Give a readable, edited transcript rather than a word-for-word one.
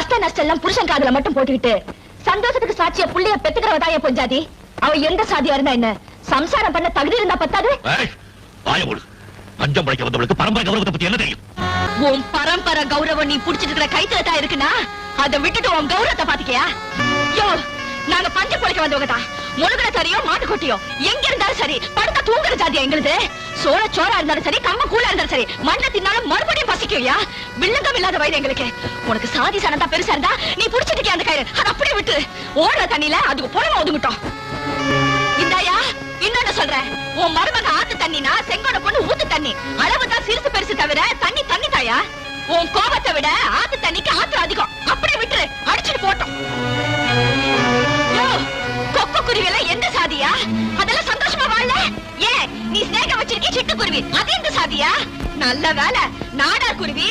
கஷ்ட நஷ்டம் எல்லாம் புருஷன் காதுல மட்டும் போட்டுக்கிட்டு சந்தோஷத்துக்கு சாட்சிய புள்ளைய பெத்துக்கிறவதா என் பொஞ்சாதி. அவ எந்த சாதியா இருந்தா என்ன, சம்சாரம் பண்ண தகுதி இருந்தா பத்தாது. பஞ்சம் படைக்க வந்தவளுக்கு பரம்பரை கௌரவத்தை பத்தி என்ன தெரியும்? உன் பரம்பரை கௌரவம் நீ புடிச்சிட்டு இருக்கிற கைத்துல தான் இருக்குன்னா அதை விட்டுட்டு உன் கௌரவத்தை பாத்துக்கியா? யோ, நாங்க பஞ்சம் படைக்க வந்தவங்க தான். முழுகிற சரியோ மாட்டு கொட்டியோ எங்க இருந்தாலும் சரி, படுக்க தூங்குற ஜாதியா எங்களுது. சோழ சோறா இருந்தாலும் சரி, கம்ம கூழா இருந்தாலும் சரி, மண்ணை தின்னாலும் மறுபடியும் பசிக்கும்யா. வில்லங்கம் இல்லாத வயது எங்களுக்கு. உனக்கு சாதி சனந்தா பெருசா இருந்தா நீ புடிச்சிட்டு அந்த கயிறு அதை அப்படியே விட்டு ஓடுற தண்ணியில அதுக்கு புலமா ஒதுங்கிட்டோம். இந்தாயா இன்னொன்னு சொல்றேன், உன் மருமக ஆத்து தண்ணினா செங்கோட பொண்ணு ஊத்து தண்ணி. அளவுதான் சிறுசு பெருசு தவிர தண்ணி தண்ணி தாயா. உன் கோபத்தை விட ஆத்து தண்ணிக்கு ஆத்து அதிகம். அப்படியே விட்டு அடிச்சுட்டு போட்டோம். கொக்கு குருவி எந்த சாதியா? அதெல்லாம் சந்தோஷமா வாழல. ஏன் நீ ஸ்நேகம் வச்சிருக்கே சிட்டுக்குருவி, அது எந்த சாதியா? நல்ல வேலை நாடா குருவி